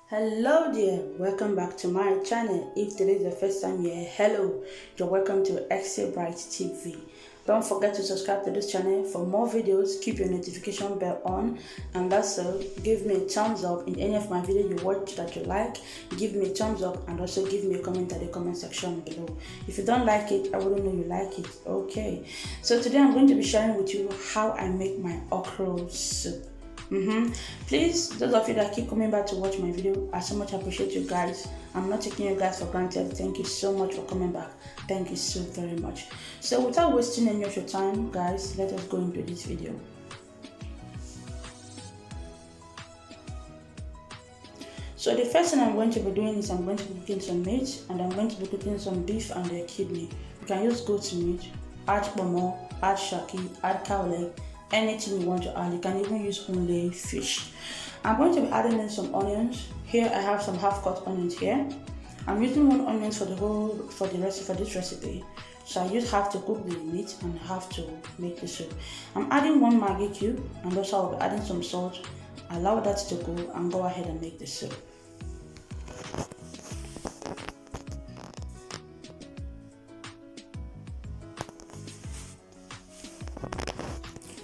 Hello there, welcome back to my channel. If today is the first time you're here, hello, you're welcome to Extra Bright TV. Don't forget to subscribe to this channel for more videos. Keep your notification bell on, and also give me a thumbs up in any of my videos you watch that you like. Give me a thumbs up and also give me a comment at the comment section below. If you don't like it, I wouldn't know you like it. Okay, so today I'm going to be sharing with you how I make my okra soup. Please, those of you that keep coming back to watch my video, I so much appreciate you guys. I'm not taking you guys for granted. Thank you so much for coming back. Thank you so very much. So without wasting any of your time, guys, let us go into this video. So the first thing I'm going to be doing is I'm going to be cooking some meat, and I'm going to be cooking some beef and the kidney. You can use goat meat, add pomo, add shaki, add cow leg, anything you want to add. You can even use only fish. I'm going to be adding in some onions. Here I have some half-cut onions here. I'm using one onion for this recipe. So I use half to cook the meat and half to make the soup. I'm adding one Maggi cube, and also I'll be adding some salt. Allow that to go and go ahead and make the soup.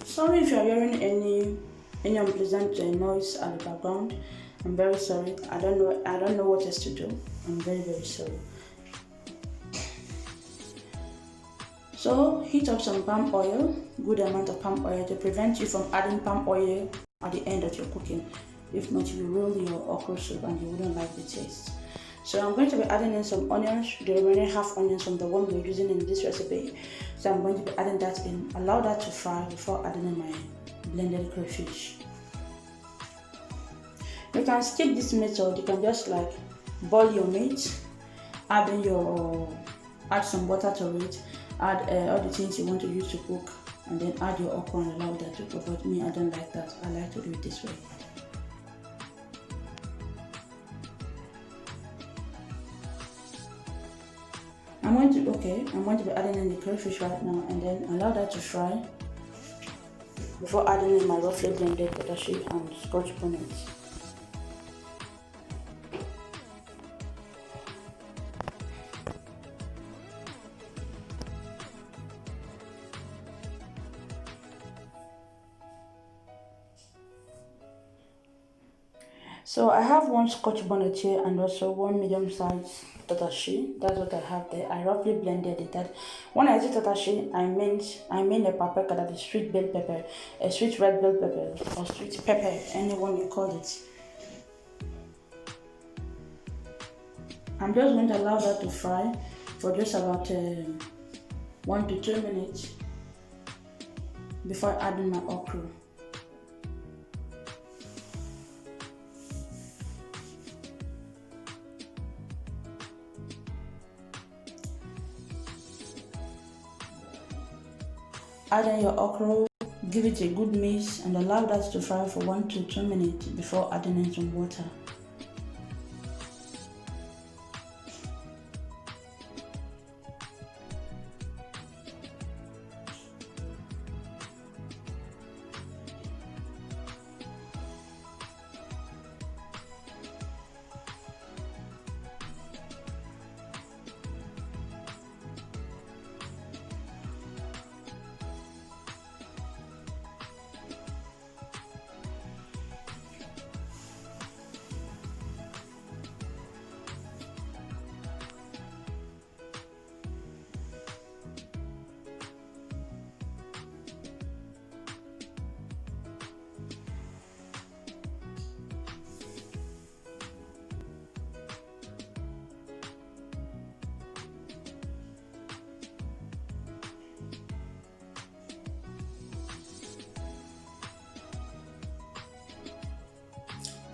Sorry if you are hearing any unpleasant noise at the background. I'm very sorry. I don't know what else to do. I'm very sorry. So heat up some palm oil, good amount of palm oil, to prevent you from adding palm oil at the end of your cooking. If not, you will ruin your okra soup and you wouldn't like the taste. So I'm going to be adding in some onions, the remaining half onions from the one we're using in this recipe. So I'm going to be adding that in. Allow that to fry before adding in my blended crayfish. You can skip this method. You can just like boil your meat, add some water to it, add all the things you want to use to cook, and then add your okra and allow that to cook. But me, I don't like that. I like to do it this way. I'm going to be adding in the crayfish right now, and then allow that to fry before adding in my roughly blended potato and scotch bonnets. So I have one scotch bonnet here and also one medium-sized tatashi. That's what I have there. I roughly blended it. That when I say tatashi, I mean a paprika, that is sweet bell pepper, a sweet red bell pepper, or sweet pepper, anyone you call it. I'm just going to allow that to fry for just about 1 to 2 minutes before adding my okra. Add in your okra, give it a good mix, and allow that to fry for 1 to 2 minutes before adding in some water.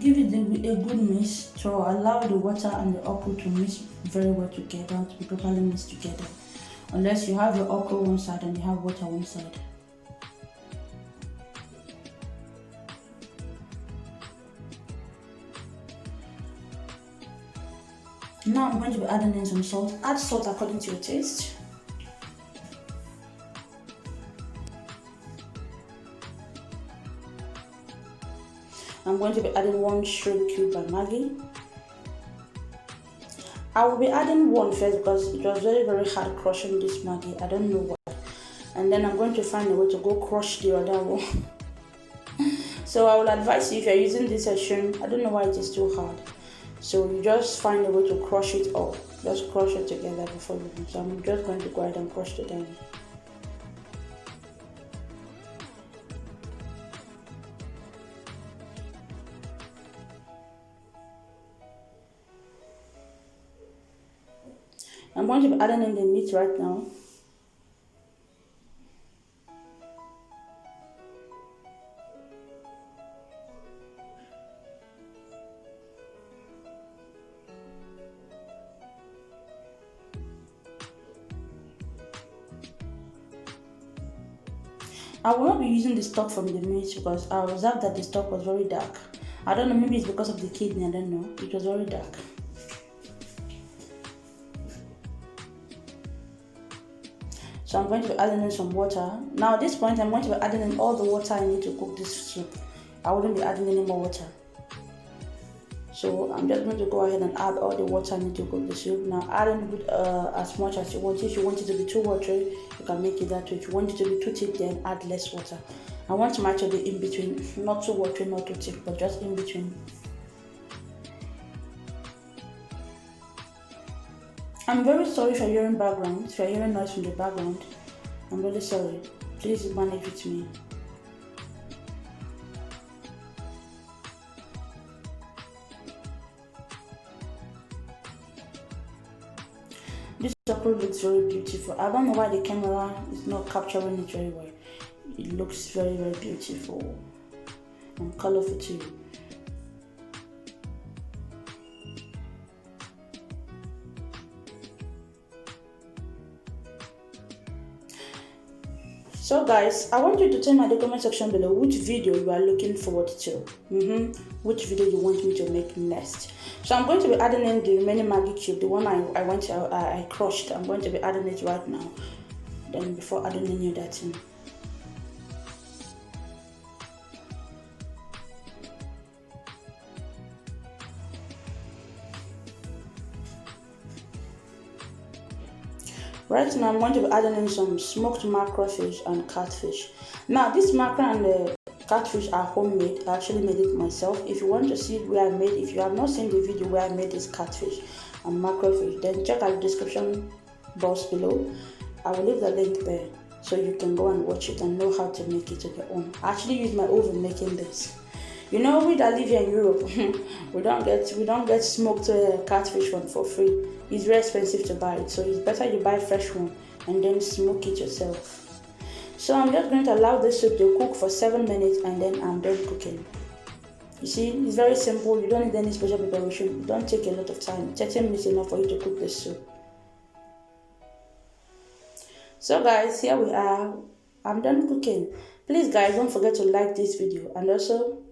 Give it a good mix to allow the water and the okra to mix very well together, to be properly mixed together. Unless you have your okra one side and you have water one side. Now I'm going to be adding in some salt. Add salt according to your taste. I'm I'm going to be adding 1 shrimp cube by Maggi. I will be adding one first because it was very hard crushing this Maggi. I don't know why. And then I'm going to find a way to go crush the other one. So I will advise you, if you're using this shrimp, I don't know why it is too hard. So you just find a way to crush it all. Just crush it together before you do. So I'm just going to go ahead and crush it down. I'm going to be adding in the meat right now. I will not be using the stock from the meat because I observed that the stock was very dark. I don't know, maybe it's because of the kidney, I don't know. It was very dark. So I'm going to be adding in some water. Now at this point, I'm going to be adding in all the water I need to cook this soup. I wouldn't be adding any more water. So I'm just going to go ahead and add all the water I need to cook the soup. Now add in as much as you want. If you want it to be too watery, you can make it that way. If you want it to be too thick, then add less water. I want mine to be in between, not too watery, not too thick, but just in between. I'm very sorry if you're hearing background, if you're hearing noise from the background. I'm really sorry. Please manage with me. This chocolate looks very beautiful. I don't know why the camera is not capturing it very well. It looks very beautiful and colorful too. So guys, I want you to tell me in the comment section below which video you are looking forward to. Which video you want me to make next. So I'm going to be adding in the remaining Maggi cube, the one I crushed. I'm going to be adding it right now. Then before adding any other thing. Right now, I'm going to be adding in some smoked mackerel fish and catfish. Now, this mackerel and the catfish are homemade. I actually made it myself. If you want to see where I made, if you have not seen the video where I made this catfish and mackerel fish, then check out the description box below. I will leave the link there so you can go and watch it and know how to make it on your own. I actually use my oven making this. You know, we that live here in Europe, we don't get smoked catfish one for free. It's very expensive to buy it, so it's better you buy fresh one and then smoke it yourself. So I'm just going to allow this soup to cook for 7 minutes and then I'm done cooking. You see, it's very simple. You don't need any special preparation. It don't take a lot of time. 30 minutes enough for you to cook this soup. So guys, here we are. I'm done cooking. Please guys, don't forget to like this video and also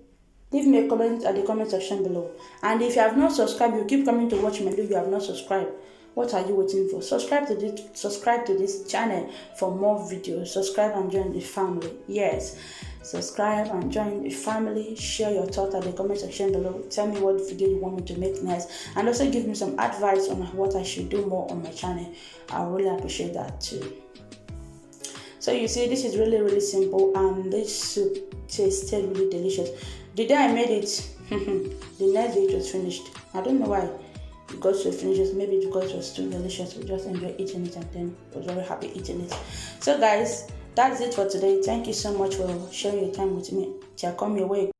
leave me a comment at the comment section below. And if you have not subscribed, you keep coming to watch me, and if you have not subscribed, what are you waiting for? Subscribe to this channel for more videos. Subscribe and join the family. Yes, subscribe and join the family. Share your thoughts at the comment section below. Tell me what video you want me to make next, and also give me some advice on what I should do more on my channel. I really appreciate that too. So you see, this is really simple, and this soup tasted really delicious. The day I made it, the next day it was finished. I don't know why it got so finished. Maybe because it was too delicious. We just enjoyed eating it and then was very happy eating it. So guys, that's it for today. Thank you so much for sharing your time with me. Till I come your way.